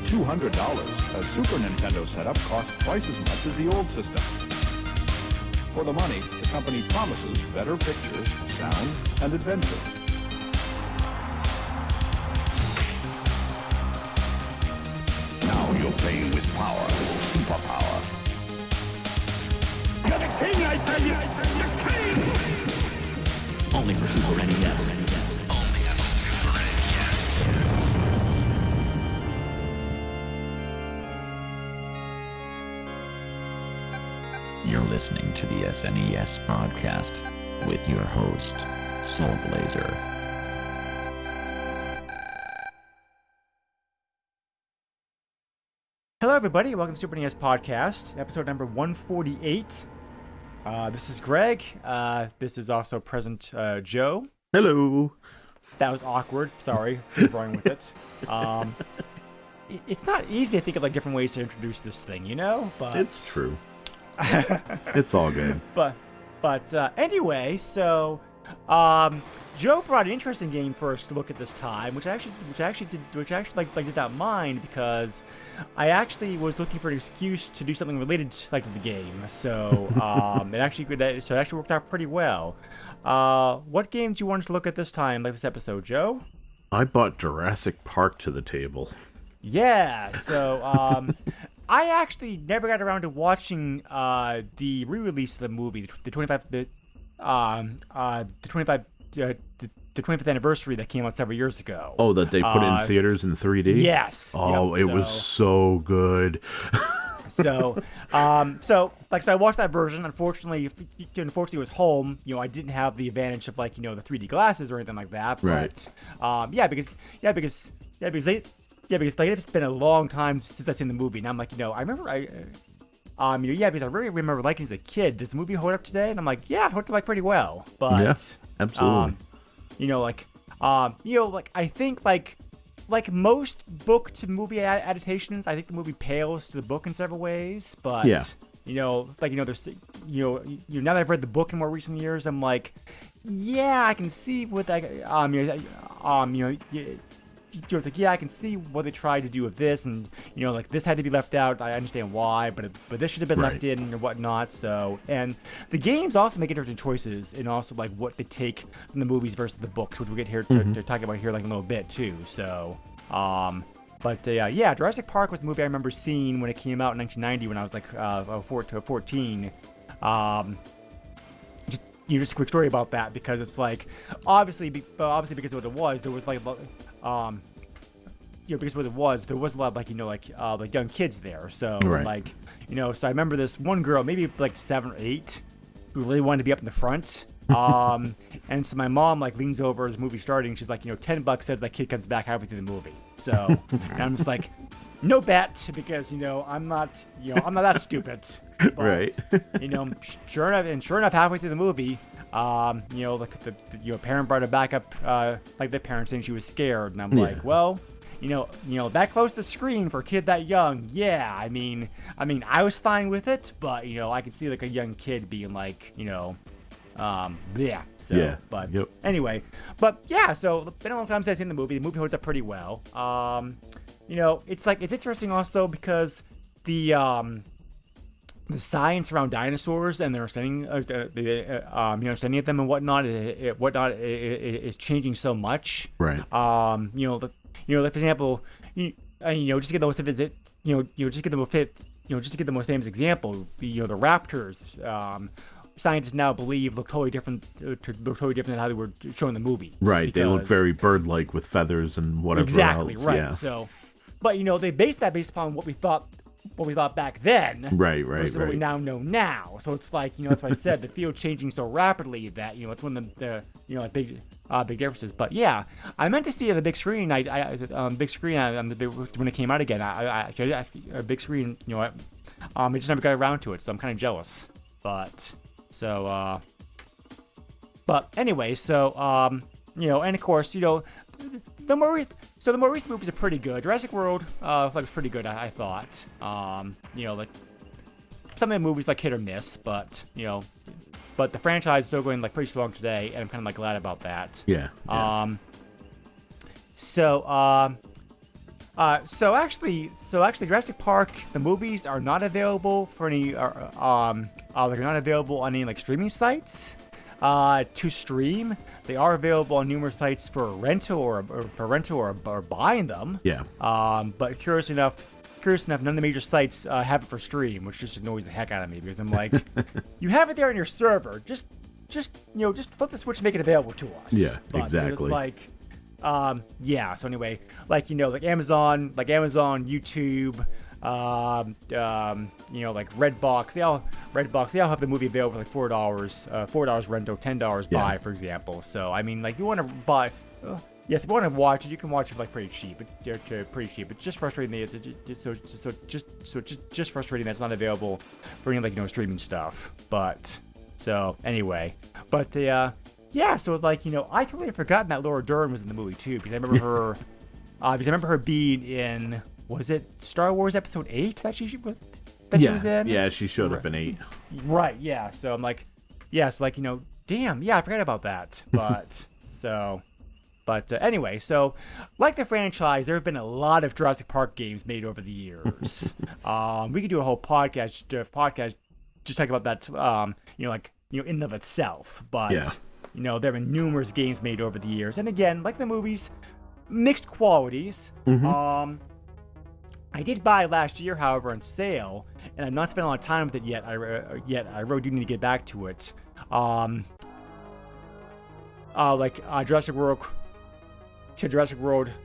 $200, a Super Nintendo setup costs twice as much as the old system. For the money, the company promises better pictures, sound, and adventure. Now you're playing with power, superpower. You're the king, I tell you! The king! Only for Super NES. Only on Super NES. You're listening to the SNES podcast with your host, Soul Blazer. Hello, everybody. Welcome to Super NES Podcast, episode number 148. This is Greg. This is also present Joe. Hello. That was awkward. Sorry for going with it. It's not easy to think of like different ways to introduce this thing, you know? But It's true. It's all good. But anyway, so Joe brought an interesting game for us to look at this time, which I actually did not mind because I actually was looking for an excuse to do something related to the game. So it actually worked out pretty well. What games do you want to look at this time, like this episode, Joe? I bought Jurassic Park to the table. Yeah. So I actually never got around to watching the re-release of the movie, the 25th anniversary that came out several years ago. Oh, that they put in theaters in 3D? Yes. Oh, it was so good. So I watched that version. Unfortunately, it was home. You know, I didn't have the advantage of the 3D glasses or anything like that. But, Right. because it's been a long time since I've seen the movie, and I'm like, I remember because I really remember liking it as a kid. Does the movie hold up today? And I'm like, yeah, it holds up pretty well. But Yeah, absolutely. I think like most book to movie adaptations, I think the movie pales to the book in several ways. But Yeah. there's now that I've read the book in more recent years, I'm like, yeah, I can see what I can see what they tried to do with this, and this had to be left out. I understand why, but this should have been left in or whatnot. So, and the games also make interesting choices, and also what they take from the movies versus the books, which we'll get here to talk about here in a little bit too. So, Jurassic Park was the movie I remember seeing when it came out in 1990 when I was 14. Just a quick story about that, because it's obviously because of what it was, there was because of what it was, there was a lot of young kids there. So Right. So I remember this one girl, maybe 7 or 8, who really wanted to be up in the front. And so my mom leans over as the movie starting. She's like, $10 says that kid comes back halfway through the movie. So and I'm just like, no bet, because I'm not that stupid. But, Right. Sure enough, halfway through the movie, the parent brought her back up, the parent saying she was scared, and I'm like, well, that close to the screen for a kid that young, yeah. I mean, I was fine with it, but I could see a young kid being yeah. So, Yeah. but Yep. anyway, but yeah. So it's been a long time since I've seen the movie. The movie holds up pretty well. It's interesting also because the science around dinosaurs and their understanding of understanding of them and whatnot is changing so much. Right. For example, just to get the most famous example, the raptors. Scientists now believe look totally different than how they were shown in the movie. Right. They look very bird-like with feathers and whatever exactly, else. Right. Yeah. So, but they based upon what we thought back then. Right. Versus what we now know now. So it's that's why I said the field changing so rapidly that it's one of the big differences. But yeah, I meant to see it on the big screen. When it came out again. I a big screen. I just never got around to it, so I'm kind of jealous. But anyway, and of course, the more recent movies are pretty good. Jurassic World was pretty good, I thought. Some of the movies hit or miss, but the franchise is still going pretty strong today, and I'm kind of glad about that. Yeah. So actually, Jurassic Park, the movies are not available for any, they're not available on any like streaming sites, to stream. They are available on numerous sites for rental or buying them. Yeah. But curious enough, none of the major sites have it for stream, which just annoys the heck out of me because I'm like, you have it there on your server, just flip the switch and make it available to us. Yeah, but exactly. It's like. So anyway, like Amazon, YouTube, like Redbox, they all have the movie available for like $4 rental, $10 buy, for example. So I mean, like, you want to buy, yes, if you want to watch it, you can watch it for like pretty cheap. It's just frustrating just frustrating that it's not available for any like streaming stuff. But so anyway, yeah, so it's like, I totally had forgotten that Laura Dern was in the movie too, because I remember her being in, was it Star Wars Episode 8 that she was in? Yeah, she showed up in 8. Right, yeah. So I'm like, damn, yeah, I forgot about that. But anyway, so like the franchise, there have been a lot of Jurassic Park games made over the years. We could do a whole podcast just talking about that, in and of itself. But yeah. There have been numerous games made over the years. And again, like the movies, mixed qualities. Mm-hmm. I did buy last year, however, on sale, and I've not spent a lot of time with it yet. I really do need to get back to it. Jurassic World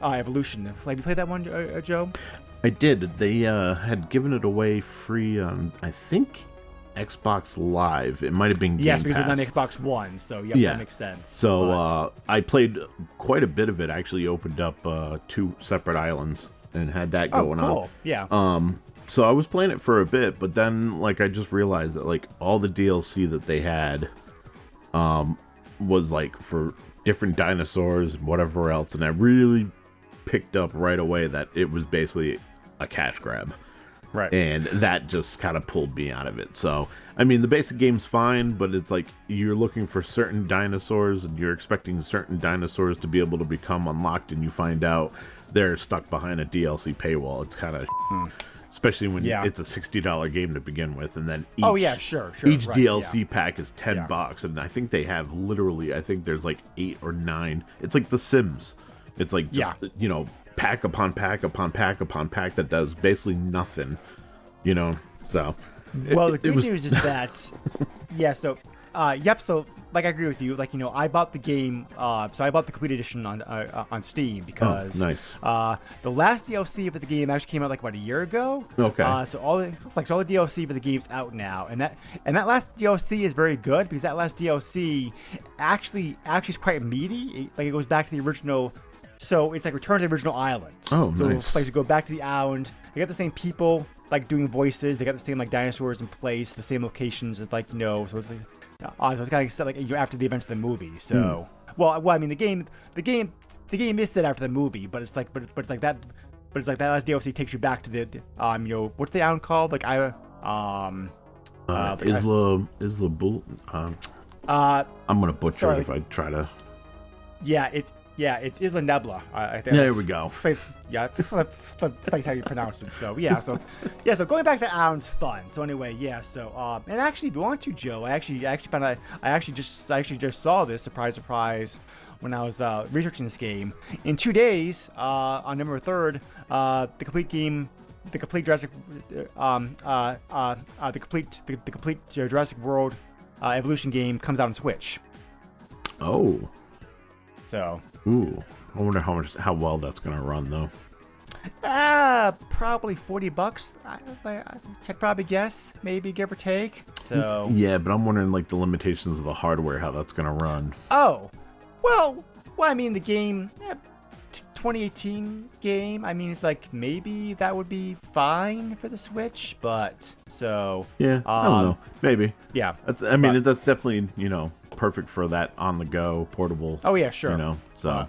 Evolution. Have you played that one, Joe? I did. They had given it away free on, I think, Xbox Live. It might have been Game Yes, because Pass. it's on Xbox One, so yeah, that makes sense. So I played quite a bit of it. I actually opened up 2 separate islands and had that going on. Yeah. So I was playing it for a bit, but then I just realized that all the DLC that they had was for different dinosaurs and whatever else, and I really picked up right away that it was basically a cash grab. Right. And that just kind of pulled me out of it. So, I mean, the basic game's fine, but it's you're looking for certain dinosaurs and you're expecting certain dinosaurs to be able to become unlocked, and you find out they're stuck behind a DLC paywall. It's kind of especially when it's a $60 game to begin with, and then each, sure. Each right, DLC pack is $10, and I think they have there's 8 or 9. It's like The Sims. It's pack upon pack upon pack upon pack that does basically nothing, so. Well, the good news is that, so I agree with you. I bought the game, so I bought the complete edition on Steam because nice. The last DLC for the game actually came out about a year ago. Okay. So all the DLC for the game's out now, and that last DLC is very good because that last DLC actually is quite meaty. It goes back to the original. So it's return to the original island. Oh, so nice. So you go back to the island. They got the same people doing voices. They got the same dinosaurs in place, the same locations. It's So it's so it's kind of set after the events of the movie. So well, I mean the game is set after the movie, but it's that last DLC takes you back to the what's the island called? Isla Bull. I'm gonna butcher it if I try to. It's Isla Nebula. I think. There we go. That's how you pronounce it. So going back to the island's fun. So anyway, and actually, if you want to, Joe, I actually just saw this. Surprise, when I was researching this game. In 2 days, on November 3rd, the complete Jurassic World Evolution game comes out on Switch. Oh. So. Ooh, I wonder how well that's gonna run though. Probably $40. I'd probably guess, maybe give or take. So. Yeah, but I'm wondering the limitations of the hardware, how that's gonna run. Oh, well, I mean the game, 2018 game. I mean it's maybe that would be fine for the Switch, but so. Yeah, I don't know, maybe. Yeah. That's definitely perfect for that on the go portable. Oh yeah, sure. So.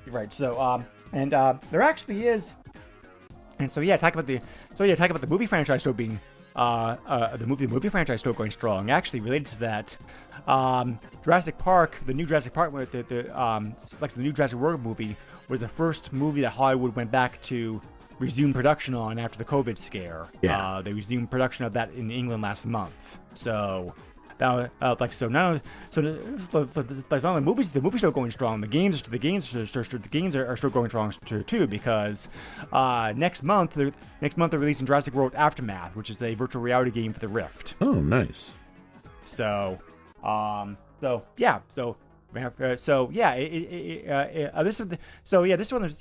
Right. So there actually is, and talk about the movie franchise still being the movie franchise still going strong. Actually, related to that, Jurassic Park, the new Jurassic Park, the new Jurassic World movie was the first movie that Hollywood went back to resume production on after the COVID scare. Yeah. They resumed production of that in England last month. So that now the movies still going strong. The games are still going strong too, because next month they're releasing Jurassic World Aftermath, which is a virtual reality game for the Rift. Oh, nice. So this is one of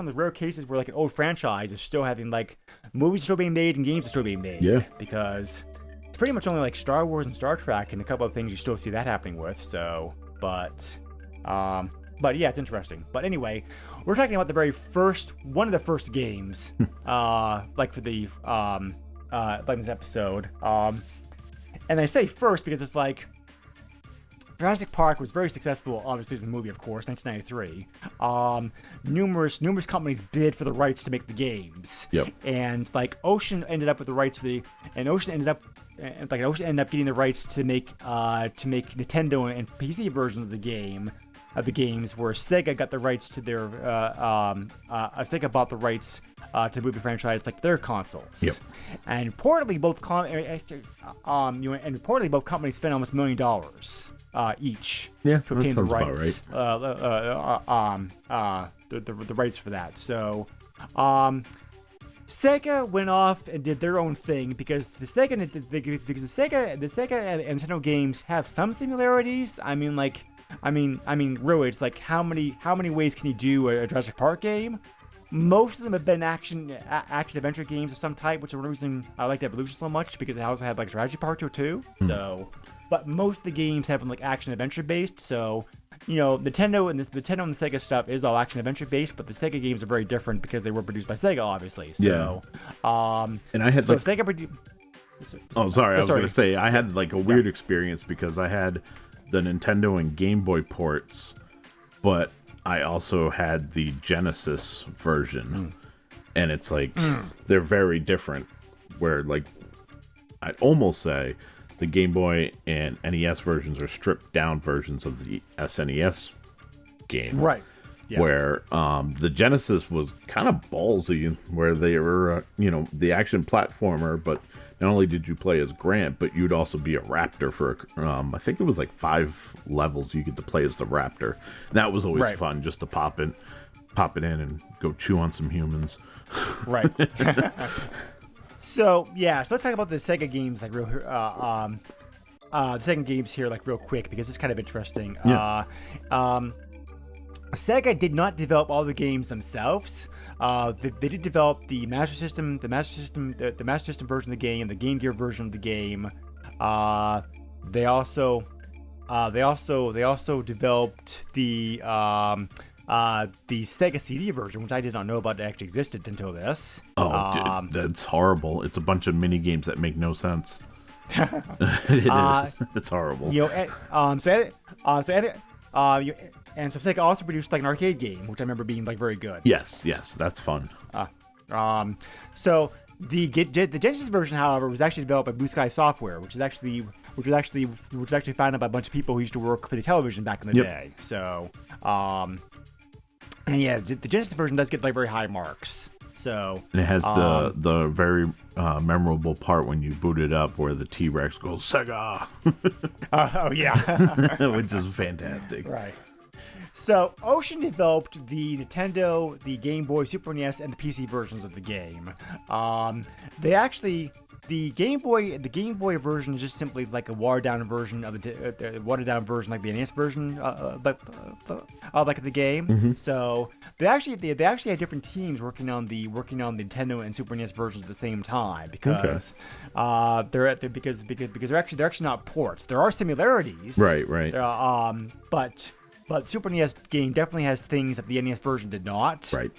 the rare cases where like an old franchise is still having like movies still being made and games are still being made. Yeah. Because it's pretty much only like Star Wars and Star Trek and a couple of things you still see that happening with. So, but yeah, it's interesting. But anyway, we're talking about one of the first games, like for the like this episode. And I say first because it's like Jurassic Park was very successful, obviously, as a movie, of course, 1993. Numerous companies bid for the rights to make the games. Yep. And like Ocean ended up with the rights Ocean ended up getting the rights to make Nintendo and PC versions of the games, where Sega got the rights to their Sega bought the rights to the movie franchise, like their consoles. Yep. And importantly, both companies spent almost $1 million each to obtain the rights. The rights for that. So, Sega went off and did their own thing because the Sega and Nintendo games have some similarities. I mean, really, it's like how many ways can you do a Jurassic Park game? Most of them have been action adventure games of some type, which is one reason I liked Evolution so much, because it also had like Jurassic Park 2. So, but most of the games have been like action adventure based. So, Nintendo and the Sega stuff is all action adventure based, but the Sega games are very different because they were produced by Sega, obviously. So, and I had so like, Sega produced. Oh, sorry. I was going to say I had like a weird experience because I had the Nintendo and Game Boy ports, but I also had the Genesis version, and it's like they're very different. Where like I'd almost say the Game Boy and NES versions are stripped down versions of the SNES game, Right. Yeah. Where the Genesis was kind of ballsy, where they were the action platformer, but not only did you play as Grant, but you'd also be a raptor for I think it was like 5 levels you get to play as the raptor. And that was always fun, just to pop it in and go chew on some humans. Right. So let's talk about the Sega games like real the Sega games here like real quick, because it's kind of interesting. Yeah. Sega did not develop all the games themselves. They did develop the Master System version of the game, the Game Gear version of the game. They also developed the Sega CD version, which I did not know about it actually existed until this. Oh, dude, that's horrible! It's a bunch of mini games that make no sense. It is. It's horrible. And so Sega also produced like an arcade game, which I remember being like very good. Yes, that's fun. So the Genesis version, however, was actually developed by Blue Sky Software, which was actually founded by a bunch of people who used to work for the television back in the day. So, and yeah, the Genesis version does get like very high marks. So and it has the very memorable part when you boot it up where the T-Rex goes Sega. Oh yeah, which is fantastic. Right. So Ocean developed the Nintendo, the Game Boy, Super NES, and the PC versions of the game. The Game Boy version is just simply like a watered down version of the like the NES version, like the game. Mm-hmm. So they actually had different teams working on the Nintendo and Super NES versions at the same time, because they're actually not ports. There are similarities. Right. But Super NES game definitely has things that the NES version did not. Right.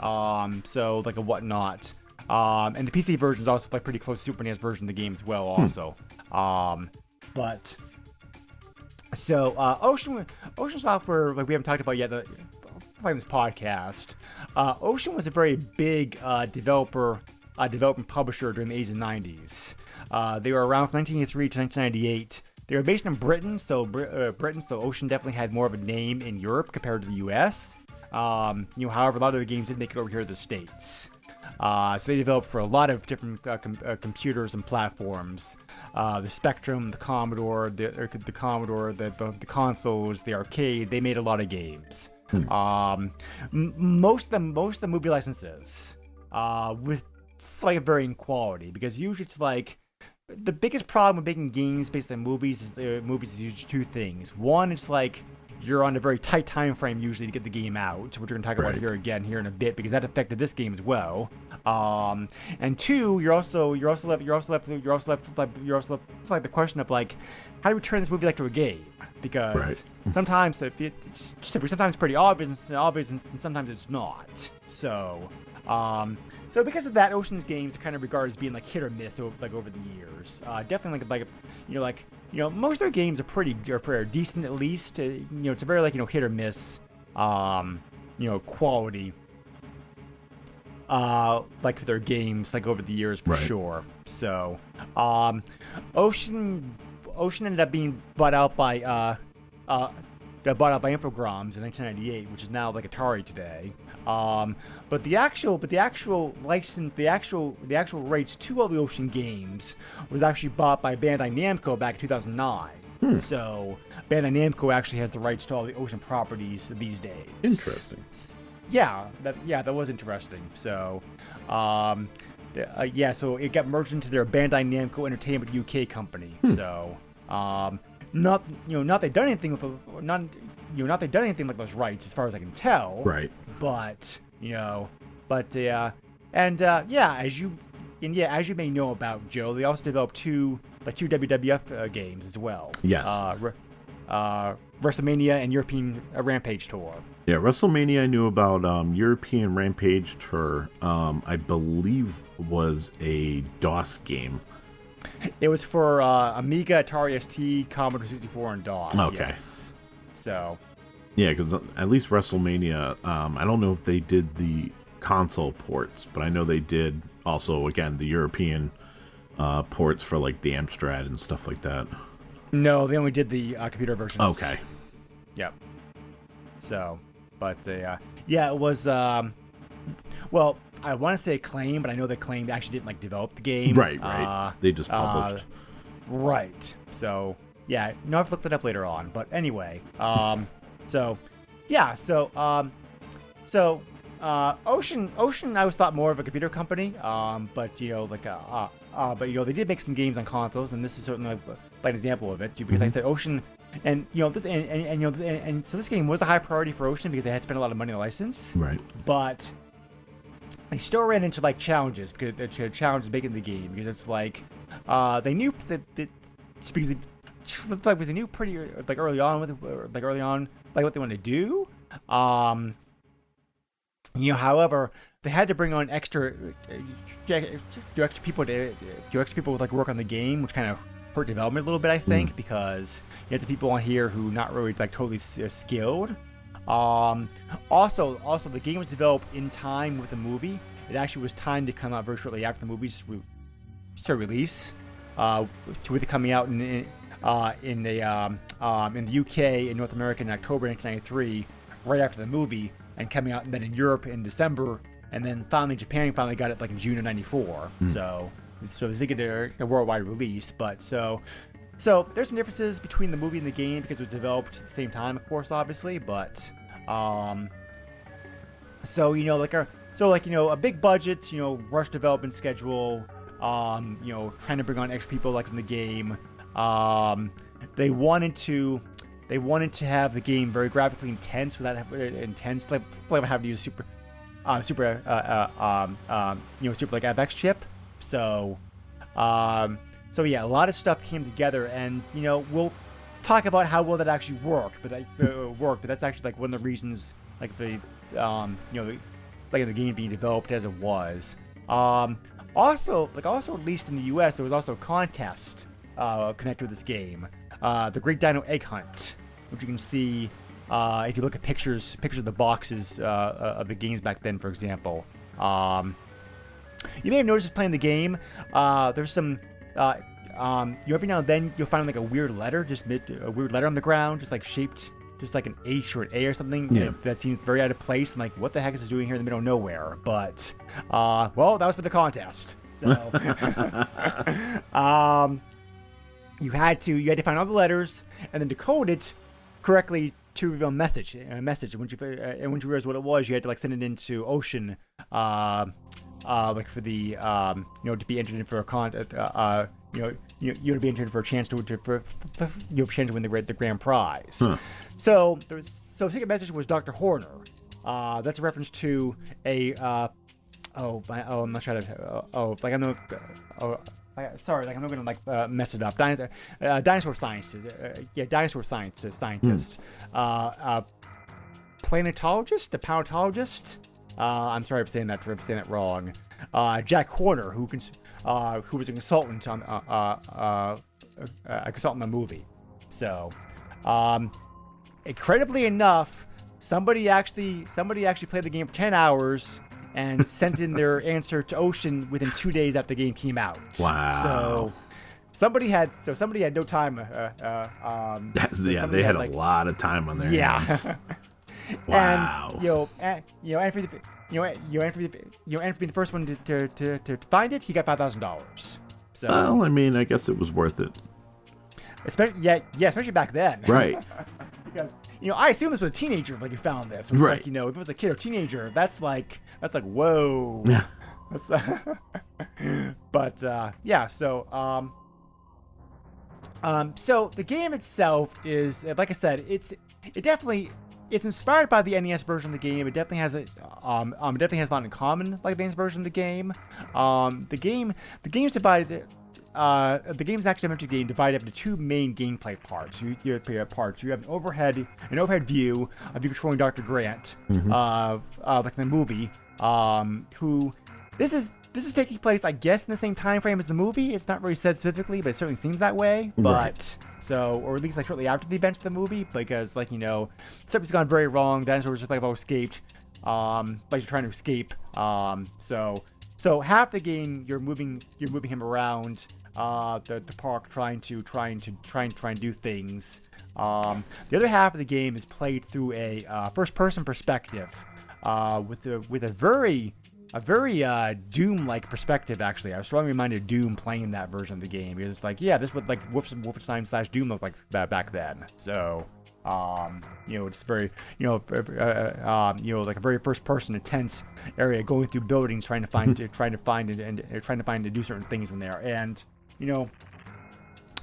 So like a whatnot. And the PC version is also like pretty close to Super NES version of the game as well, also. But so Ocean Software, like we haven't talked about yet, like this podcast. Ocean was a very big developer development publisher during the 80s and 90s. They were around from 1983 to 1998. They were based in Britain, so Ocean definitely had more of a name in Europe compared to the U.S. However, a lot of their games didn't make it over here to the States. So they developed for a lot of different computers and platforms. The Spectrum, the Commodore, the Commodore, the consoles, the arcade. They made a lot of games. Most of the movie licenses, with like varying quality, because usually it's like the biggest problem with making games based on movies is usually two things. One, it's like you're on a very tight time frame usually to get the game out, which we're going to talk about here in a bit, because that affected this game as well. And two, you're also left like the question of like, how do we turn this movie like to a game? Because sometimes it's pretty obvious and sometimes it's not. So because of that, Ocean's games are kind of regarded as being like hit or miss over the years. Definitely most of their games are decent at least. It's a very hit or miss quality. Like their games over the years for sure. So Ocean ended up being bought out by Infogrames in 1998, which is now like Atari today. But the actual license, the actual rights to all the Ocean games was actually bought by Bandai Namco back in 2009. So Bandai Namco actually has the rights to all the Ocean properties these days. Interesting. That was interesting. So, so it got merged into their Bandai Namco Entertainment UK company. So, not they've done anything with those rights as far as I can tell. Right. But as you may know about, Joe, they also developed two WWF games as well. Yes. WrestleMania and European Rampage Tour. Yeah, WrestleMania I knew about. European Rampage Tour, I believe, was a DOS game. It was for Amiga, Atari ST, Commodore 64, and DOS. Okay. Yes. So. Yeah, because at least WrestleMania, I don't know if they did the console ports, but I know they did also, again, the European ports for like the Amstrad and stuff like that. No, they only did the computer versions. Okay. Yep. So, but it was, well, I want to say Acclaim, but I know that Acclaim actually didn't develop the game. Right. They just published. Right. So, yeah, no, I've looked it up later on. But anyway, Ocean I always thought more of a computer company, but they did make some games on consoles, and this is certainly like an example of it, because like I said, Ocean, and so this game was a high priority for Ocean because they had spent a lot of money on the license, right? But they still ran into challenges because the challenges making the game, because it's they knew that because they knew pretty early on what they wanted to do. However, they had to bring on extra people with work on the game, which kind of hurt development a little bit, I think, because you have the people on here who not really totally skilled. Also, the game was developed in time with the movie. It actually was timed to come out very shortly after the movie's release, with it coming out in the UK and North America in October 1993, right after the movie, and coming out then in Europe in December, and then finally Japan got it in June of '94. So they did get a worldwide release. But so there's some differences between the movie and the game because it was developed at the same time, of course, obviously. But a big budget, rush development schedule, trying to bring on extra people in the game. They wanted to have the game very graphically intense without having to use super FX chip. So a lot of stuff came together, and we'll talk about how well that actually worked. But that's actually one of the reasons the game being developed as it was. Also, at least in the U.S., there was also a contest connected with this game, the Great Dino Egg Hunt, which you can see if you look at pictures of the boxes of the games back then, for example. you may have noticed playing the game. There's some. Every now and then you'll find like a weird letter, a weird letter on the ground, just like shaped, just like an H or an A or something. Yeah. That seems very out of place. And like, what the heck is this doing here in the middle of nowhere? But, well, that was for the contest. So, you had to find all the letters and then decode it correctly to reveal a message. And once you realized what it was, you had to like send it into Ocean, like for the to be entered in for a you to be entered for a chance to win the grand prize. Huh. So the secret message was Dr. Horner. That's a reference to a I'm not sure how to I'm not gonna mess it up. Dinosaur scientist. Dinosaur scientist. Planetologist, a paleontologist. I'm sorry for saying that wrong. Jack Horner, who was a consultant on the movie. So, incredibly enough, somebody actually played the game for 10 hours and sent in their answer to Ocean within 2 days after the game came out. Wow. So somebody had no time. They had a lot of time on their hands. Wow. And for being the first one to find it, he got $5,000. So, well, I mean, I guess it was worth it. Especially back then. Right. Because I assume this was a teenager who found this. It's right. Like, if it was a kid or teenager, that's like whoa. That's, but yeah. So so the game itself is, like I said, it's inspired by the NES version of the game. It definitely has a lot in common, like the NES version of the game. The game's divided. The game's action-adventure game divided up into two main gameplay parts. You have an overhead view of you controlling Dr. Grant, like in the movie. Who this is taking place, I guess, in the same time frame as the movie. It's not really said specifically, but it certainly seems that way. But right. So, or at least shortly after the events of the movie, because something's gone very wrong. Dinosaurs just have escaped. You're trying to escape. So half the game you're moving him around the park, trying to do things. The other half of the game is played through a first-person perspective, with a very Doom-like perspective. Actually, I was strongly reminded of Doom playing that version of the game, because it's like, yeah, this is what Wolfenstein / Doom looked like back then. So, it's very, like a very first-person intense area, going through buildings, trying to find to do certain things in there, and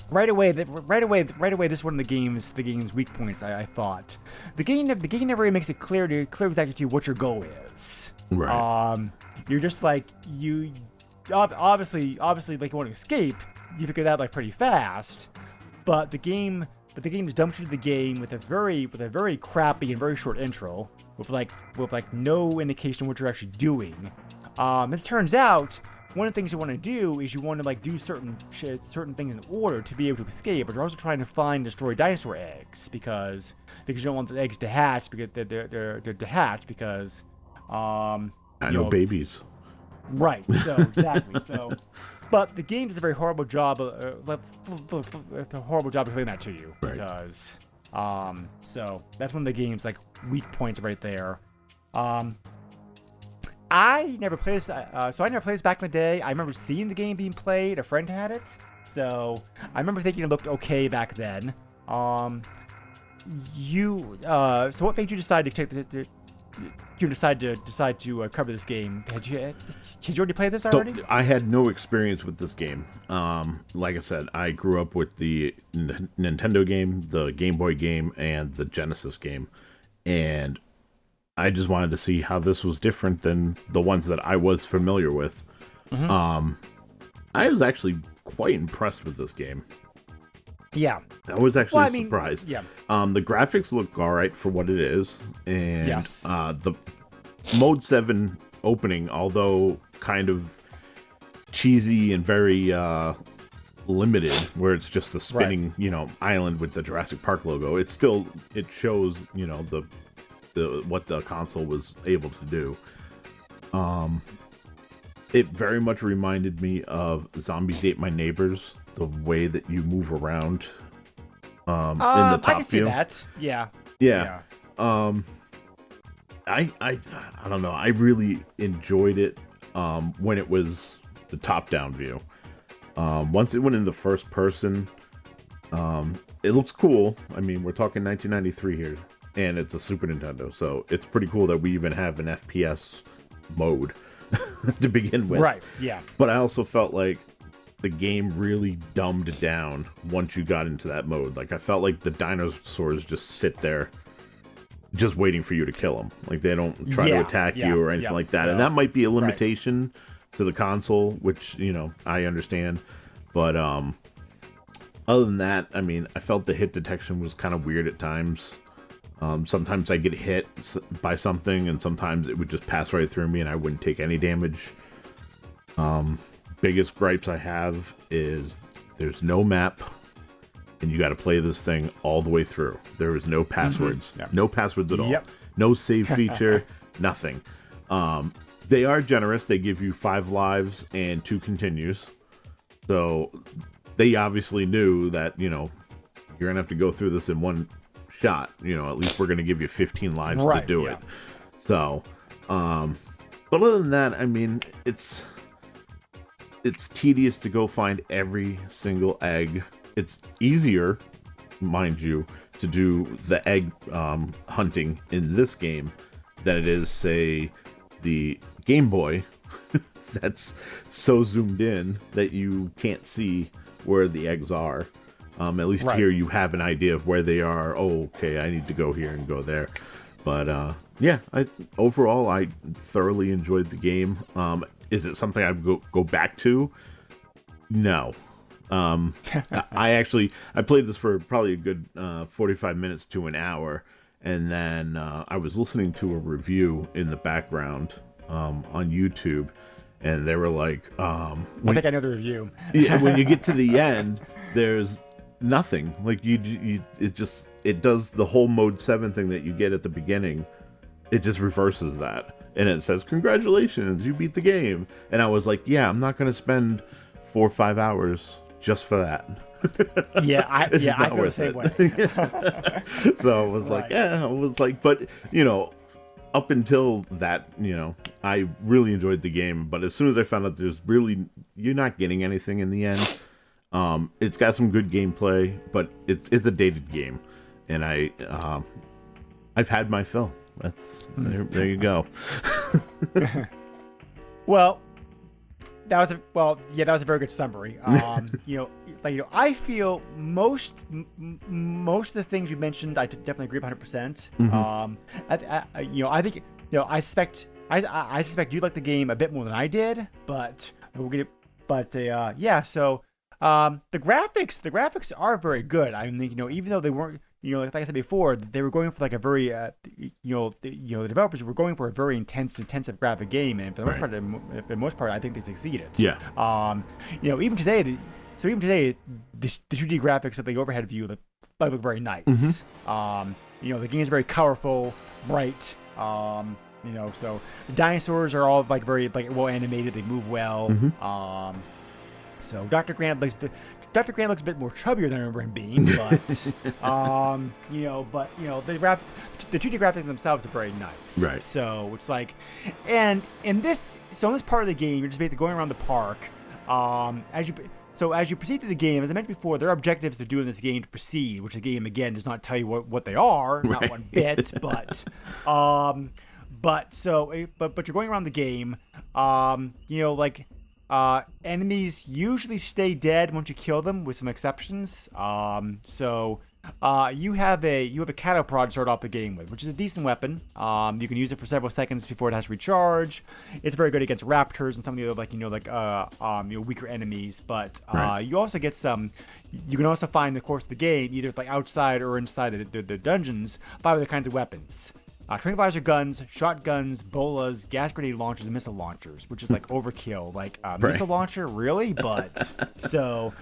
right away, this is one of the game's weak points. I thought the game never really makes it clear exactly to you what your goal is. Right. You're just like, you obviously like you want to escape. You figure that pretty fast, but the game is dumped into the game with a very crappy and very short intro with no indication of what you're actually doing. As it turns out, one of the things you want to do is you want to do certain things in order to be able to escape, but you're also trying to find and destroy dinosaur eggs because you don't want the eggs to hatch because they're to hatch because babies. Right. So exactly. But the game does a very horrible job of explaining that to you, right. Because so that's one of the game's weak points right there. I never played this. I never played this back in the day. I remember seeing the game being played. A friend had it, so I remember thinking it looked okay back then. So what made you decide to decide to cover this game? Had you already played this already? So I had no experience with this game. Like I said, I grew up with the Nintendo game, the Game Boy game, and the Genesis game, and I just wanted to see how this was different than the ones that I was familiar with. Mm-hmm. I was actually quite impressed with this game. Yeah. I was actually surprised. Yeah. The graphics look alright for what it is. And yes. The Mode 7 opening, although kind of cheesy and very limited, where it's just the spinning, island with the Jurassic Park logo, it shows, what the console was able to do. It very much reminded me of Zombies Ate My Neighbors, the way that you move around in the top I can see view. that. Yeah. Yeah. I don't know. I really enjoyed it when it was the top-down view. Once it went into first person, it looks cool. I mean, we're talking 1993 here, and it's a Super Nintendo, so it's pretty cool that we even have an FPS mode to begin with. Right. Yeah. But I also felt like the game really dumbed down once you got into that mode. Like, I felt like the dinosaurs just sit there just waiting for you to kill them. Like, they don't try to attack you or anything like that. So, and that might be a limitation to the console, which, you know, I understand. But other than that, I mean, I felt the hit detection was kind of weird at times. Sometimes I get hit by something, and sometimes it would just pass right through me and I wouldn't take any damage. Biggest gripes I have is there's no map, and you got to play this thing all the way through. There is no passwords. Mm-hmm. Yeah. No passwords at all. Yep. No save feature. Nothing. They are generous. They give you 5 lives and 2 continues. So they obviously knew that, you know, you're going to have to go through this in one shot. You know, at least we're going to give you 15 lives to do it. So, but other than that, I mean, it's tedious to go find every single egg. It's easier, mind you, to do the egg hunting in this game than it is, say, the Game Boy that's so zoomed in that you can't see where the eggs are. At least here you have an idea of where they are. Oh, okay, I need to go here and go there. But yeah, overall, I thoroughly enjoyed the game. Is it something I go back to? No. I played this for probably a good 45 minutes to an hour, and then I was listening to a review in the background on YouTube, and they were like, I think I know the review. yeah, when you get to the end, there's nothing. Like it does the whole mode 7 thing that you get at the beginning. It just reverses that. And it says, congratulations, you beat the game. And I was like, yeah, I'm not going to spend 4 or 5 hours just for that. I feel the same way. So I was like, but, you know, up until that, you know, I really enjoyed the game. But as soon as I found out you're not getting anything in the end. It's got some good gameplay, but it's a dated game. And I've had my fill. There you go. Well, that was a very good summary. I feel most of the things you mentioned, I definitely agree 100%. I suspect you like the game a bit more than I did, but we'll get it. But so the graphics are very good. I mean, you know, even though they weren't, you know, like I said before, they were going for like a very, the developers were going for a very intensive graphic game, and for the most part, I think they succeeded. Yeah. You know, even today, the 2D graphics of the overhead view look very nice. Mm-hmm. You know, the game is very colorful, bright. You know, so the dinosaurs are all very well animated. They move well. Mm-hmm. So Dr. Grant looks a bit more chubbier than I remember him being, but the 2D graphics themselves are very nice. Right. So it's like, and in this part of the game, you're just basically going around the park. As you proceed through the game, as I mentioned before, there are objectives to do in this game to proceed, which the game again does not tell you what they are, not one bit, but you're going around the game. Enemies usually stay dead once you kill them, with some exceptions. You have a cattle prod to start off the game with, which is a decent weapon. You can use it for several seconds before it has to recharge. It's very good against raptors and some of the other weaker enemies. But you also get some. You can also find in the course of the game, either outside or inside the dungeons, 5 other kinds of weapons. Tranquilizer guns, shotguns, bolas, gas grenade launchers, and missile launchers, which is overkill. Missile launcher, really? But so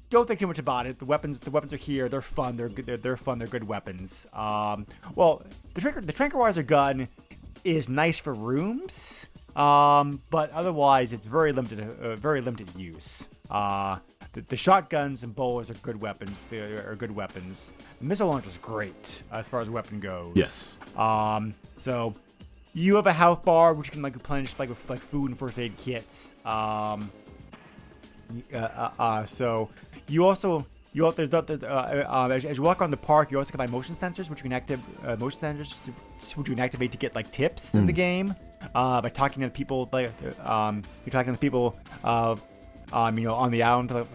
don't think too much about it. The weapons are here. They're fun. They're good. They're fun. They're good weapons. The tranquilizer gun is nice for rooms. But otherwise, it's very limited use. The shotguns and bows are good weapons. The missile launcher is great as far as weapon goes. Yes. So you have a health bar which you can like replenish like with like food and first aid kits. So you also as you walk around the park, you also can buy motion sensors, which you can activate to get like tips in the game by talking to the people. Like you're talking to the people, on the island, like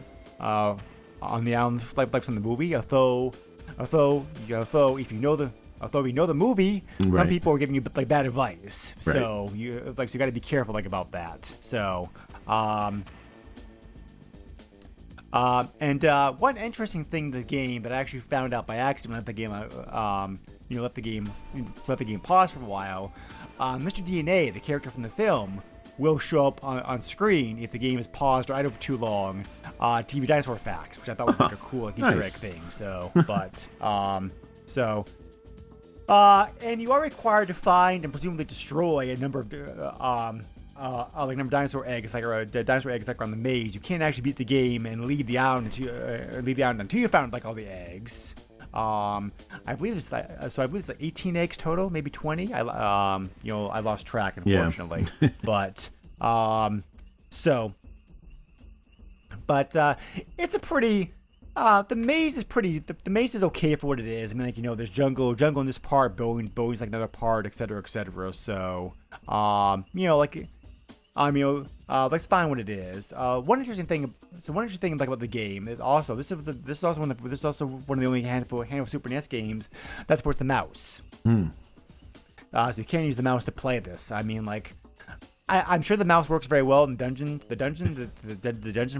from the movie. Although if you know the movie, some Right. people are giving you like bad advice. Right. So you got to be careful like about that. So. One interesting thing in the game that I actually found out by accident when I let the game pause for a while. Mr. DNA, the character from the film, will show up on screen if the game is paused or idle for too long. To give you dinosaur facts, which I thought was like a cool like, Easter egg Nice. thing. So, and you are required to find and presumably destroy a number of like number of dinosaur eggs, like on the maze. You can't actually beat the game and leave the island until you found like all the eggs. I believe it's like 18 eggs total, maybe 20. I lost track unfortunately. But it's a pretty. The maze is pretty. The maze is okay for what it is. I mean, like there's jungle in this part, Bowie's like another part, etc., etc. So, let's find what it is. One interesting thing like about the game is also this is also one of the only handful of Super NES games that supports the mouse. So you can't use the mouse to play this. I mean, like, I'm sure the mouse works very well in the dungeon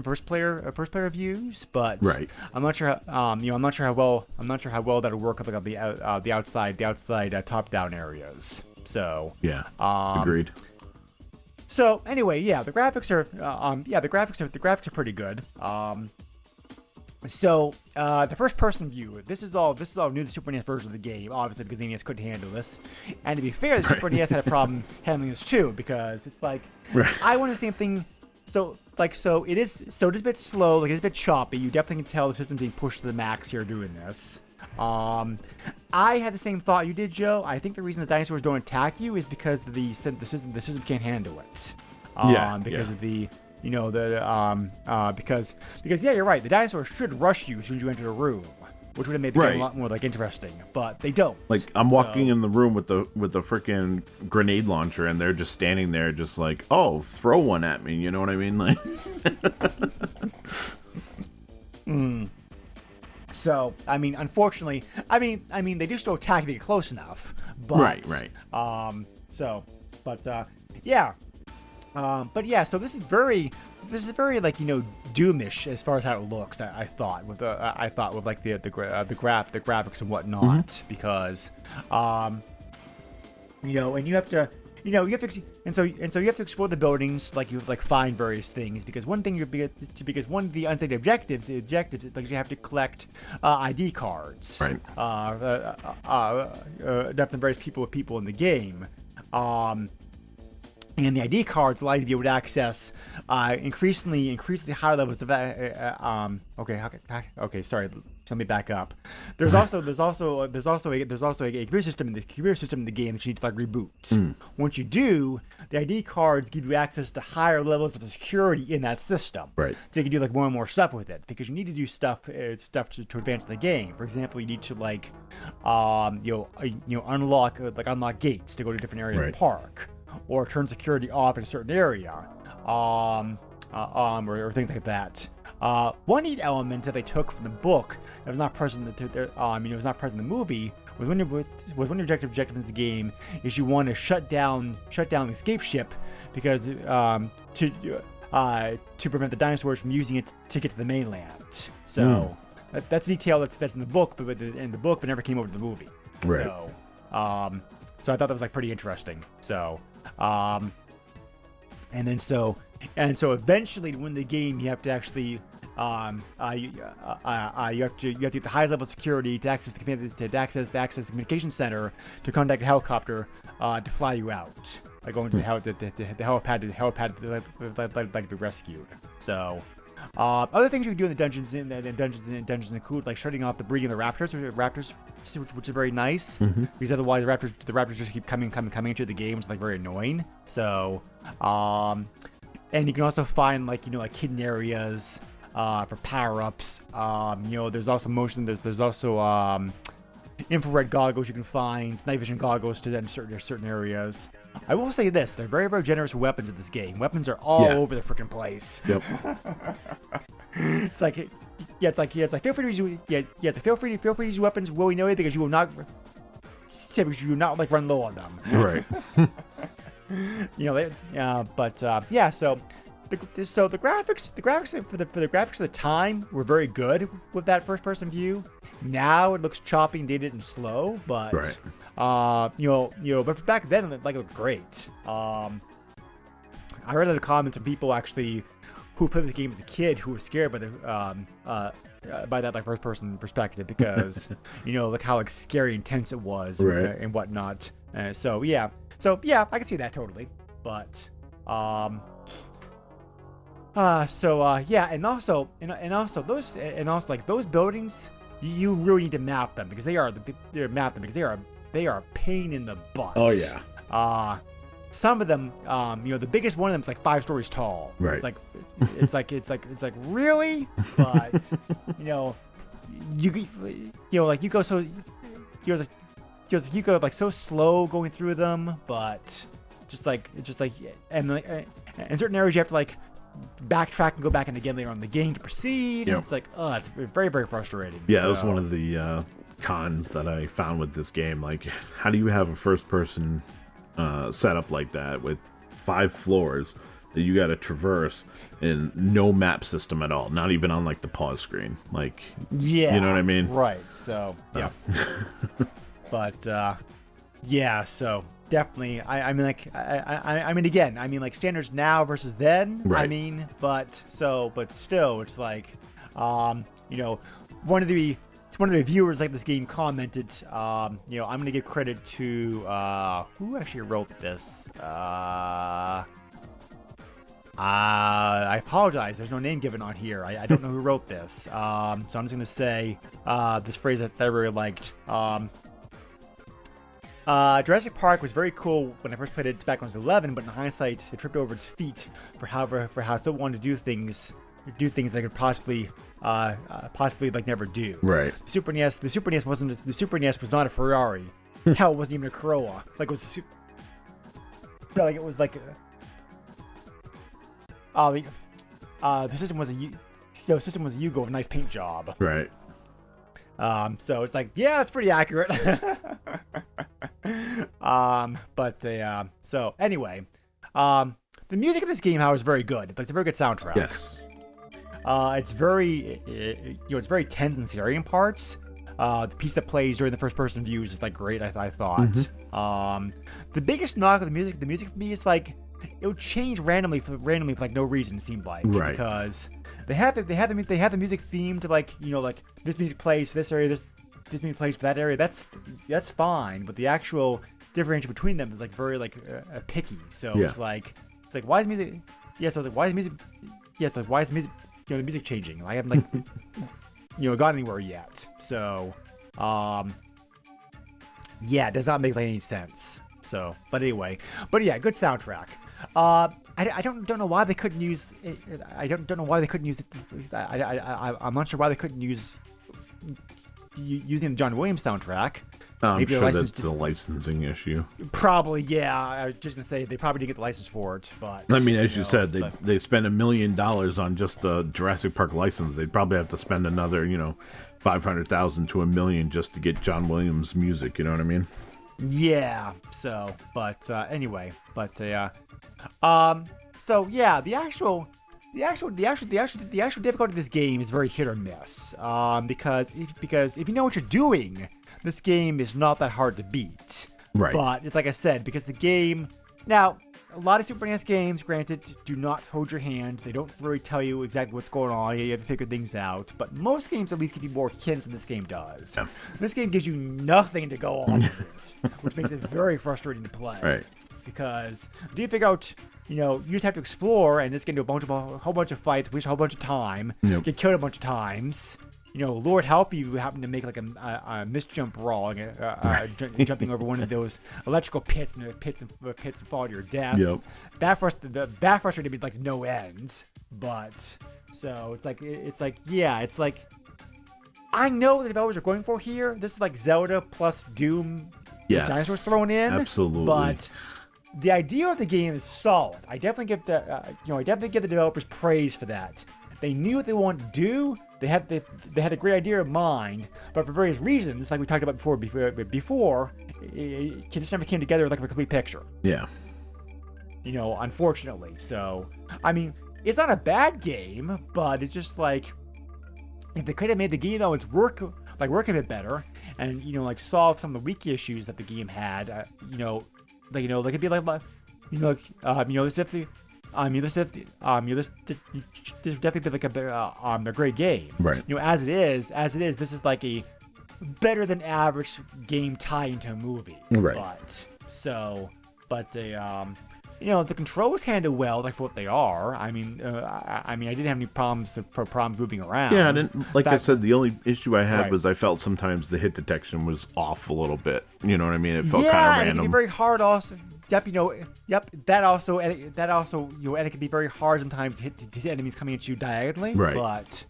first player views, but Right. I'm not sure. I'm not sure how well that'll work like on the outside top down areas. So Yeah. Agreed. So anyway, yeah, the graphics are pretty good. The first person view, this is all new to the Super NES version of the game, obviously because the NES couldn't handle this. And to be fair, the Super NES had a problem handling this too, because it's like I want the same thing. So it is a bit slow, like it's a bit choppy. You definitely can tell the system's being pushed to the max here doing this. I had the same thought you did, Joe. I think the reason the dinosaurs don't attack you is because the system can't handle it. Because of the because yeah, you're right. The dinosaurs should rush you as soon as you enter a room, which would have made the game a lot more like interesting, but they don't. Like I'm walking in the room with the freaking grenade launcher, and they're just standing there, just like, oh, throw one at me. You know what I mean? Like. So, I mean, unfortunately, they do still attack if you get close enough. But, Right. So this is very like Doomish as far as how it looks. I thought with like the graphics and whatnot, because and you have to. You have to, and so you have to explore the buildings, like you find various things, because one of the unstated objectives is like you have to collect ID cards, Right. Different various people in the game, and the ID cards allow you to be able to access increasingly higher levels of sorry, let me back up. There's also a computer system in the game that you need to like reboot. Once you do, the ID cards give you access to higher levels of security in that system. Right. So you can do like more and more stuff with it, because you need to do stuff to advance the game. For example, you need to like unlock gates to go to different areas of the park, or turn security off in a certain area, or things like that. One neat element that they took from the book that was not present in the movie was one of your objectives in the game is you want to shut down the escape ship, because to prevent the dinosaurs from using it to get to the mainland. So that's a detail that's in the book, but never came over to the movie. Right. So I thought that was like pretty interesting. So so eventually to win the game, you have to actually you have to get the highest level of security to access the communication center, to contact a helicopter to fly you out. like going to the helipad to be rescued. So, other things you can do in the dungeons include like shutting off the breeding of the raptors, which is very nice because otherwise the raptors just keep coming into the game. It's like very annoying. So, and you can also find like hidden areas for power-ups. There's also there's also infrared goggles you can find, night vision goggles to enter certain areas. I will say this: they're very, very generous with weapons in this game. Weapons are all over the freaking place. Yep. It's like, feel free to use weapons willy-nilly because you will not like run low on them. Right. So the graphics for the graphics of the time were very good with that first-person view. Now it looks choppy and dated and slow, but Right. But back then it looked great. I read in the comments of people actually who played this game as a kid who were scared by that like first-person perspective because like how like scary, intense it was, right. and whatnot. So yeah, I can see that totally, but and also those buildings, you really need to map them because they are a pain in the butt. Oh yeah. Some of them, the biggest one of them is like 5 stories tall. Right. It's like really, but you go like so slow going through them, but and in certain areas you have to like backtrack and go back in again later on in the game to proceed. Yep. It's like, it's very, very frustrating. Yeah, that was one of the cons that I found with this game. Like, how do you have a first-person setup like that with 5 floors that you got to traverse and no map system at all? Not even on like the pause screen. Like, yeah, you know what I mean? Right. So yeah, but so. Definitely. I mean, like standards now versus then. Right. I mean, but still, it's like, one of the viewers like this game commented, I'm gonna give credit to who actually wrote this. I apologize. There's no name given on here. I don't know who wrote this. So I'm just gonna say this phrase that I really liked. Jurassic Park was very cool when I first played it back when I was 11, but in hindsight, it tripped over its feet for how so wanted to do things they could possibly like never do. Right. The Super NES was not a Ferrari. Hell, it wasn't even a Corolla. Like it was it was like the system was a Yugo with a nice paint job. Right. So it's like, yeah, it's pretty accurate. So anyway, the music of this game, however, is very good. It's a very good soundtrack. Yes. It's very tense and scary in parts. The piece that plays during the first-person views is like great. I thought. Mm-hmm. The biggest knock of the music for me is like it would change randomly for like no reason. It seemed like right. Because they have the music theme to like like this music plays for this area, this music plays for that area. That's fine, but the actual differentiation between them is like very like picky. So it's like why is music? Yeah, so it's like why is music? Yeah, so like why is music? The music changing. I haven't like got anywhere yet. So it does not make any sense. So, but anyway, good soundtrack. I don't know why they couldn't use it. I don't know why they couldn't use it. I'm not sure why they couldn't use using the John Williams soundtrack. I'm sure that's the licensing issue. Probably, yeah. I was just gonna say they probably didn't get the license for it, but I mean, as you said, they spent $1 million on just a Jurassic Park license. They'd probably have to spend another, $500,000 to $1 million just to get John Williams music. You know what I mean? Yeah. So, but anyway, the actual difficulty of this game is very hit or miss. Because if you know what you're doing, this game is not that hard to beat. Right. But it's like I said, because the game now, a lot of Super NES games, granted, do not hold your hand. They don't really tell you exactly what's going on. You have to figure things out. But most games at least give you more hints than this game does. Yeah. This game gives you nothing to go on with, which makes it very frustrating to play. Right. because do you figure out, you just have to explore and just get into a whole bunch of fights, waste a whole bunch of time, get killed a bunch of times. Lord help you happen to make like a misjump wrong, jumping over one of those electrical pits and fall to your death. Yep. That frustrated me like no end. But so it's like I know what the developers are going for here. This is like Zelda plus Doom, Yes. dinosaurs thrown in. Absolutely. But the idea of the game is solid. I definitely give the developers praise for that. They knew what they wanted to do. They had a great idea in mind, but for various reasons, like we talked about before, it just never came together like a complete picture. Yeah. Unfortunately. So, I mean, it's not a bad game, but it's just like if they could have made the game though work a bit better, and like solve some of the weak issues that the game had. Like it'd be like this definitely. This definitely be like a great game. Right. As it is, this is like a better than average game tied into a movie. Right. But the controls handle well, like what they are. I mean, I didn't have any problems moving around. Yeah, and I said, the only issue I had was I felt sometimes the hit detection was off a little bit. You know what I mean? It felt kind of and random. it can be very hard also. Yep. That also, and it can be very hard sometimes to hit enemies coming at you diagonally. Right. But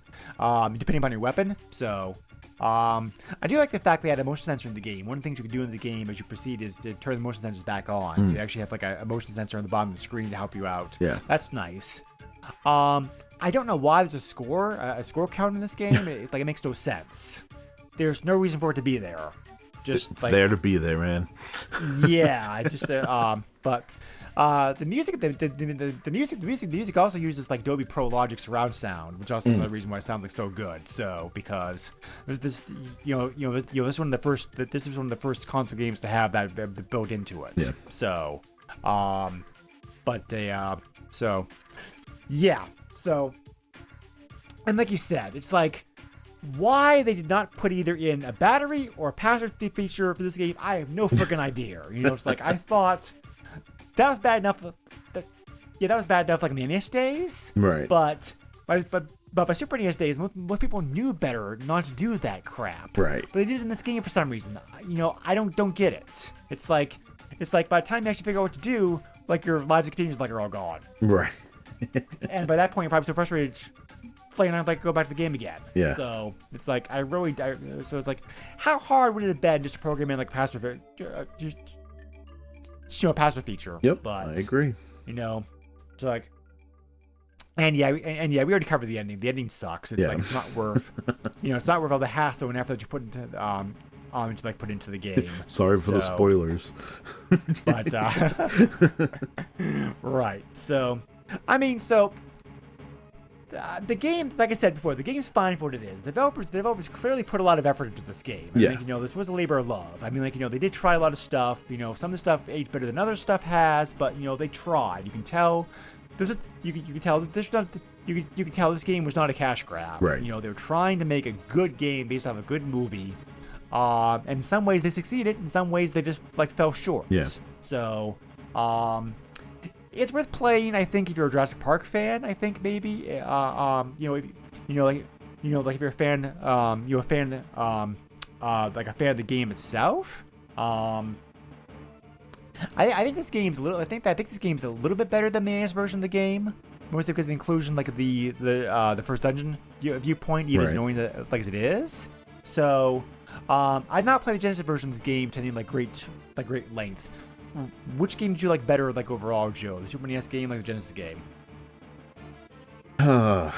depending upon your weapon. So I do like the fact they had a motion sensor in the game. One of the things you can do in the game as you proceed is to turn the motion sensors back on. So you actually have like a motion sensor on the bottom of the screen to help you out. Yeah. That's nice. I don't know why there's a score count in this game. It makes no sense. There's no reason for it to be there. It's there to be there, man. Yeah, but the music also uses like Dolby Pro Logic surround sound, which also is another reason why it sounds like so good. So because this is one of the first console games to have that built into it. Yeah. So, and like you said, it's like, why they did not put either in a battery or a passive feature for this game, I have no freaking idea. It's like I thought that was bad enough. That was bad enough like in the NES days. Right. But by Super NES days, most people knew better not to do that crap. Right. But they did it in this game for some reason. I don't get it. It's like by the time you actually figure out what to do, like your lives and continues like are all gone. Right. And by that point, you're probably so frustrated. Playing on go back to the game again. Yeah. So it's like so it's like, how hard would it have been just to program in like passive feature? Yep. But I agree. It's like, and we already covered the ending. The ending sucks. It's like it's not worth it's not worth all the hassle and effort that you put into to put into the game. Sorry for the spoilers. But right. So the game, like I said before, the game's fine for what it is. The developers clearly put a lot of effort into this game. This was a labor of love. They did try a lot of stuff. Some of the stuff aged better than other stuff has, but they tried. You can tell. You can tell that you can tell this game was not a cash grab. Right. They were trying to make a good game based off a good movie. And in some ways they succeeded. In some ways they just fell short. Yeah. So, it's worth playing, I think, if you're a Jurassic Park fan. I think maybe, if you're a fan, like a fan of the game itself. I think this game's a little. I think this game's a little bit better than the NES version of the game, mostly because of the inclusion, like the first dungeon viewpoint, even as annoying that as it is. So, I've not played the Genesis version of this game to any great length. Which game did you like better, overall, Joe? The Super NES game, the Genesis game? I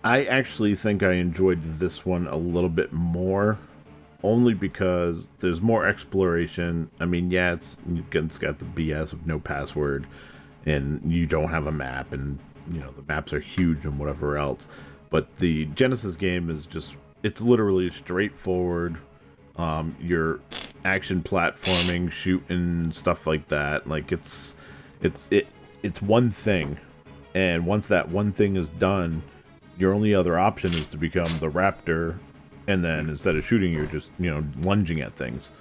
actually think I enjoyed this one a little bit more, only because there's more exploration. It's got the BS of no password, and you don't have a map, and the maps are huge and whatever else. But the Genesis game is it's literally straightforward. Your action platforming, shooting, stuff like that. It's one thing, and once that one thing is done, your only other option is to become the raptor, and then instead of shooting, you're just lunging at things.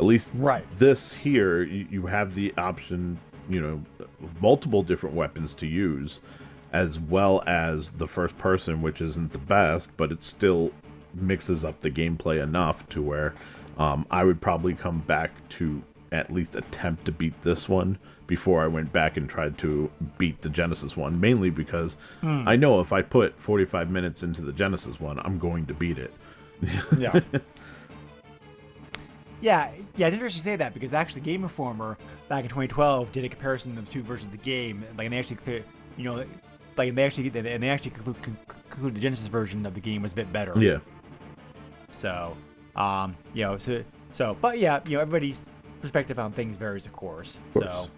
At least Right. this here, you have the option, multiple different weapons to use, as well as the first person, which isn't the best, but it still mixes up the gameplay enough to where I would probably come back to at least attempt to beat this one before I went back and tried to beat the Genesis one, mainly because I know if I put 45 minutes into the Genesis one, I'm going to beat it. Yeah. Yeah, it's interesting you say that because actually Game Informer back in 2012 did a comparison of the two versions of the game, and they actually concluded the Genesis version of the game was a bit better. Yeah. So, but yeah, everybody's perspective on things varies, of course. So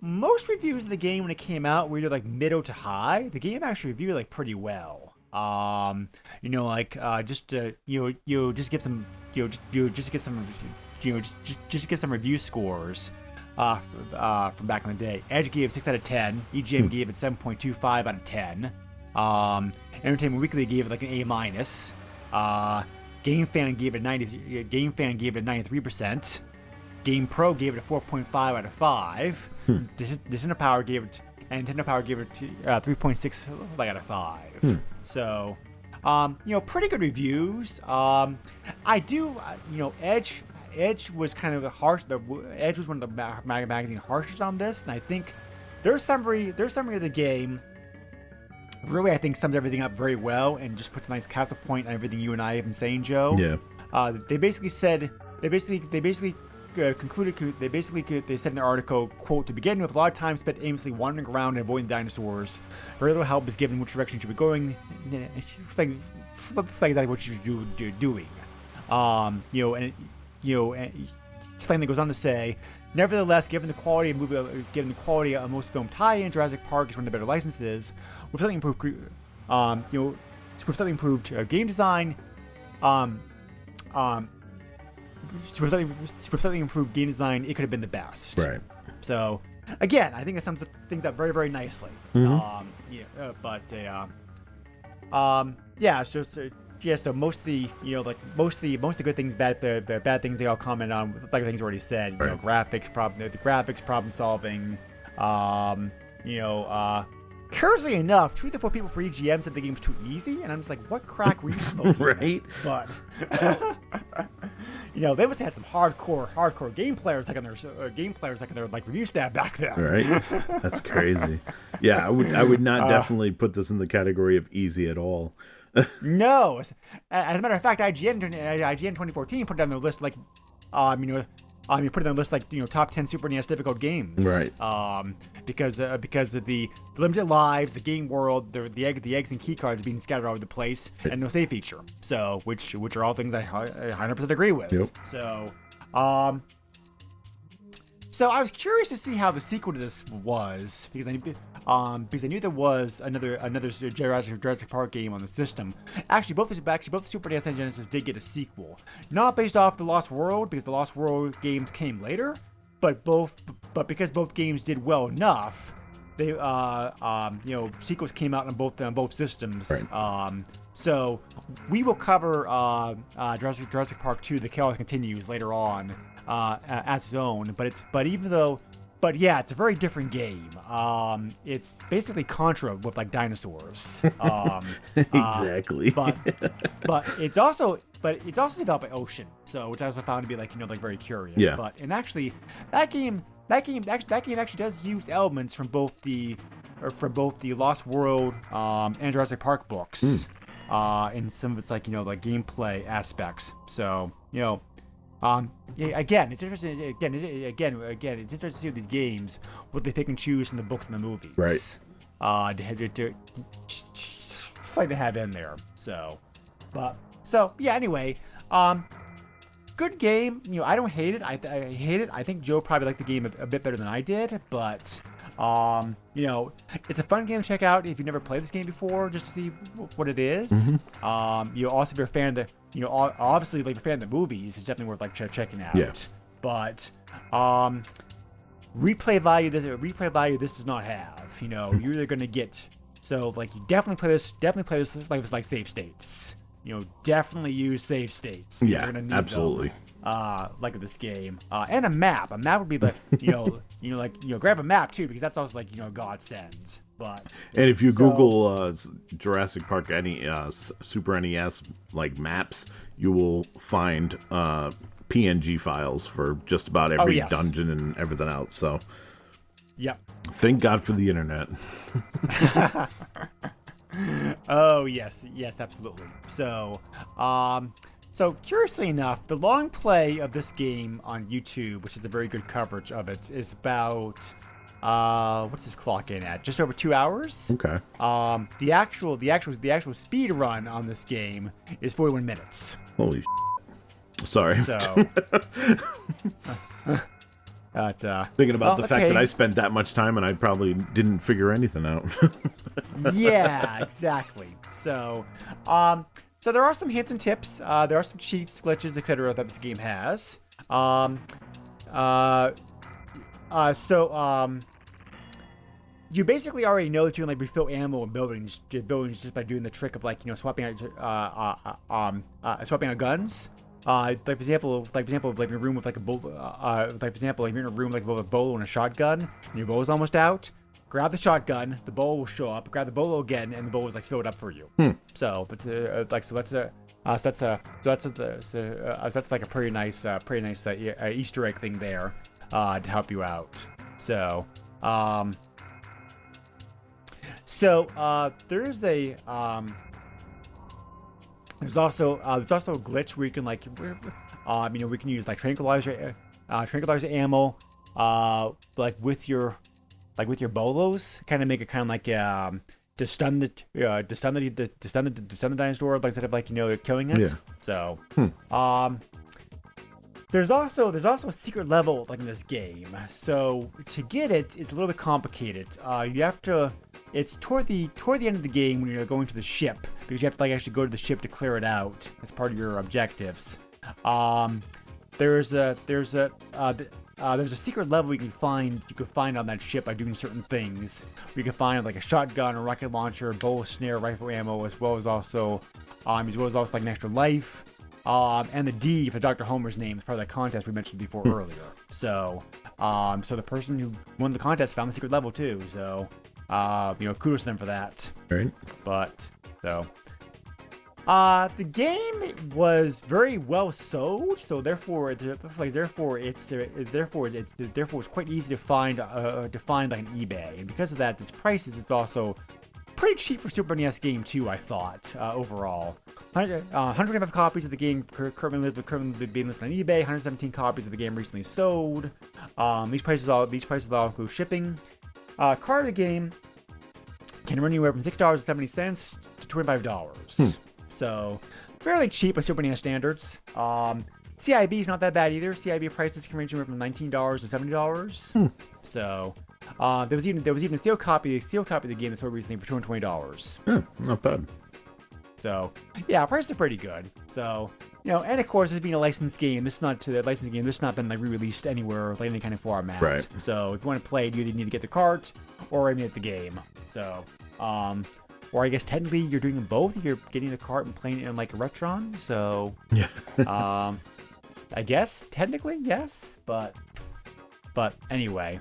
most reviews of the game when it came out were either like middle to high. The game actually reviewed like pretty well. Just to give some review scores from back in the day. Edge gave 6 out of 10. EGM gave it 7.25 out of 10. Entertainment Weekly gave it like an A-. GameFan gave it 93%. GamePro gave it a 4.5 out of 5. Nintendo Power gave it 3.6 out of 5. So, pretty good reviews. Edge was kind of harsh. Edge was one of the magazine harshest on this, and I think their summary of the game really, I think, sums everything up very well and just puts a nice capsule point on everything you and I have been saying, Joe. Yeah. They said in their article, quote, "To begin with, a lot of time spent aimlessly wandering around and avoiding dinosaurs. Very little help is given which direction you should be going. It's like exactly what you should be doing." And Slaney goes on to say, "Nevertheless, given the quality of most film tie-in, Jurassic Park is one of the better licenses. With slightly improved game design, with slightly improved game design, it could have been the best." Right. So, again, I think it sums things up very, very nicely. So most of the good things, the bad things they all comment on, like things already said. Right. Graphics problem solving. Curiously enough, 2 of the 4 people for EGM said the game was too easy, and I'm just like, what crack were you smoking? Right. But they must have had some hardcore game players like on their review staff back then. Right. That's crazy. Yeah, I would not definitely put this in the category of easy at all. No, as a matter of fact, IGN 2014 put it on their list like, put it on the list like top 10 Super NES difficult games. Right. Because of the limited lives, the game world, the eggs and key cards being scattered all over the place, and no save feature. So which are all things I 100% agree with. Yep. So I was curious to see how the sequel to this was because I knew there was another Jurassic Park game on the system. Actually, both the Super NES and Genesis did get a sequel, not based off the Lost World because the Lost World games came later, but because both games did well enough, they sequels came out on both systems. Right. So we will cover Jurassic Park 2: The Chaos Continues later on as its own, but yeah, it's a very different game. It's basically Contra with like dinosaurs. Exactly. But it's also developed by Ocean, so which I also found to be like very curious. Yeah. But actually, that game actually does use elements from both the Lost World and Jurassic Park books. In some of its like gameplay aspects. So again, it's interesting. Again, it's interesting to see with these games what they pick and choose from the books and the movies. Right. To like to have in there. So yeah. Anyway, good game. I don't hate it. I hate it. I think Joe probably liked the game a bit better than I did, but it's a fun game to check out if you've never played this game before, just to see what it is. Also, if you're a fan of the, obviously, like, if you're a fan of the movies, it's definitely worth like checking out. Yeah. But replay value this does not have. You're either gonna get you definitely play this like save states. definitely use save states. Yeah, You're gonna need absolutely. them, like this game, and a map. A map would be like, grab a map too, because that's also like, godsend. But And if you Google Jurassic Park Super NES like maps, you will find PNG files for just about every dungeon and everything else. So, yep. Thank God for the internet. Oh yes, absolutely. So, so curiously enough, the long play of this game on YouTube, which is a very good coverage of it, is about what's his clock in at? Just over 2 hours. Okay. The actual speed run on this game is 41 minutes. Holy shit. Sorry. So, thinking about the fact that I spent that much time and I probably didn't figure anything out. Yeah, exactly. So, so there are some hints and tips. There are some cheats, glitches, etc. that this game has. You basically already know that you can like refill ammo in buildings just by doing the trick of swapping out guns. Like for example, like in a room with like a you're in a room like with a bolo and a shotgun, and your bow's almost out. Grab the shotgun, the bowl will show up. Grab the bolo again, and the bowl is like filled up for you. So, but that's like a pretty nice Easter egg thing there to help you out. So, there's also a glitch where you can we can use like tranquilizer ammo, with your bolos, kind of make it kind of like to stun the dinosaur, like instead of killing it. Yeah. So, there's also a secret level like in this game. So to get it, it's a little bit complicated. You have to. It's toward the end of the game when you're going to the ship, because you have to actually go to the ship to clear it out. It's part of your objectives. There's a secret level you can find on that ship by doing certain things. You can find like a shotgun, a rocket launcher, bow, snare, rifle ammo, as well as also like an extra life. And the D for Dr. Homer's name is part of that contest we mentioned before earlier. So, so the person who won the contest found the secret level too. So, kudos to them for that. Right. But the game was very well sold, so therefore it's quite easy to find like an eBay, and because of that, its prices it's also pretty cheap for Super NES game too. I thought overall, 125 copies of the game currently being listed on eBay. 117 copies of the game recently sold. These prices all include shipping. Card of the game can run anywhere from $6.70 to $25. So fairly cheap by Super NES standards. CIB is not that bad either. CIB prices can range anywhere from $19 to $70. So there was even a sealed copy of the game that sold recently for $220. Yeah, not bad. So yeah, prices are pretty good. So and of course, this being a licensed game, this has not been like re-released anywhere like any kind of format. Right. So if you want to play it, you either need to get the cart or emulate the game. So or I guess technically you're doing them both. You're getting the cart and playing it in like a Retron. So yeah. I guess technically yes, but anyway.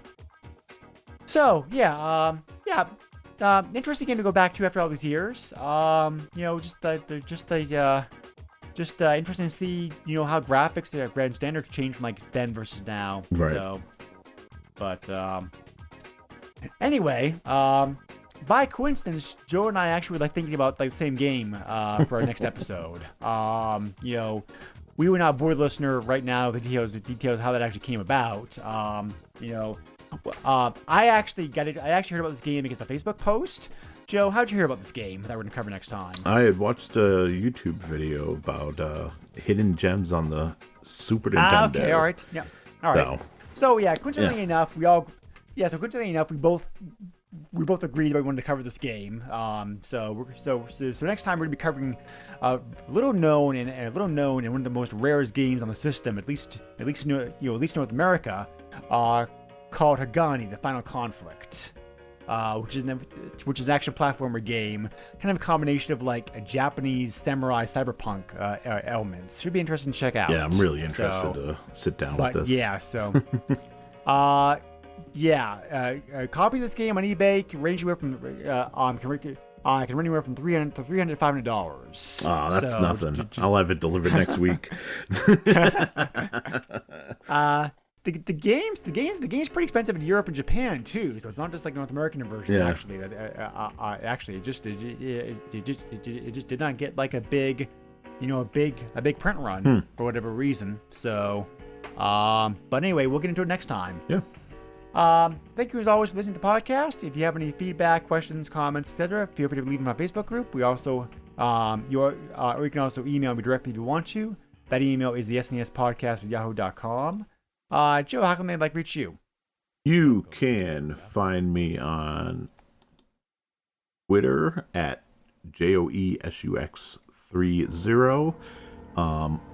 So yeah, interesting game to go back to after all these years. Just interesting to see, how graphics, the grand standards change from like then versus now. Right. So, but anyway, by coincidence, Joe and I actually were like thinking about like the same game for our next episode. We will not bore the listener right now with the details of how that actually came about. I actually heard about this game because of a Facebook post. Joe, how'd you hear about this game that we're going to cover next time? I had watched a YouTube video about hidden gems on the Super Nintendo. Okay, all right. Yeah. All right. So yeah, coincidentally enough, we both agreed that we wanted to cover this game. So next time we're going to be covering little known and one of the most rarest games on the system, at least North America, called Hagani: The Final Conflict. which is an action platformer game, kind of a combination of like a Japanese samurai cyberpunk elements. Should be interesting to check out. Yeah, I'm really interested to sit down with this. Yeah, so copy this game on eBay can range anywhere from can run anywhere from $300 to $500. Oh, that's nothing. I'll have it delivered next week. The game's pretty expensive in Europe and Japan too, so it's not just like North American version. Yeah. Actually, it just did not get like a big print run for whatever reason. So, but anyway, we'll get into it next time. Yeah. Thank you as always for listening to the podcast. If you have any feedback, questions, comments, etc., feel free to leave them on our Facebook group. We also, or you can also email me directly if you want to. That email is the SNESpodcast@yahoo.com. Joe, how can they reach you? You can find me on Twitter at JOESUX30.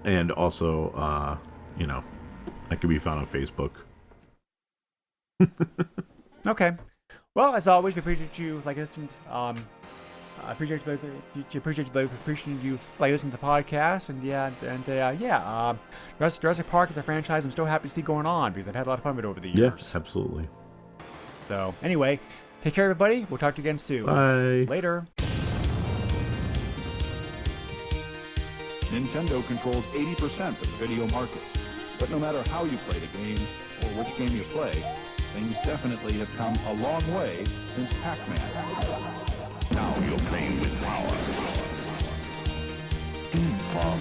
And also, I can be found on Facebook. Okay. Well, as always, we appreciate you listening. I appreciate you listening to the podcast, and Jurassic Park is a franchise I'm still happy to see going on because I've had a lot of fun with it over the years. Yes, absolutely. So anyway, take care, everybody. We'll talk to you again soon. Bye. Later. Nintendo controls 80% of the video market. But no matter how you play the game, or which game you play, things definitely have come a long way since Pac-Man. Now you're playing with power. Deep power.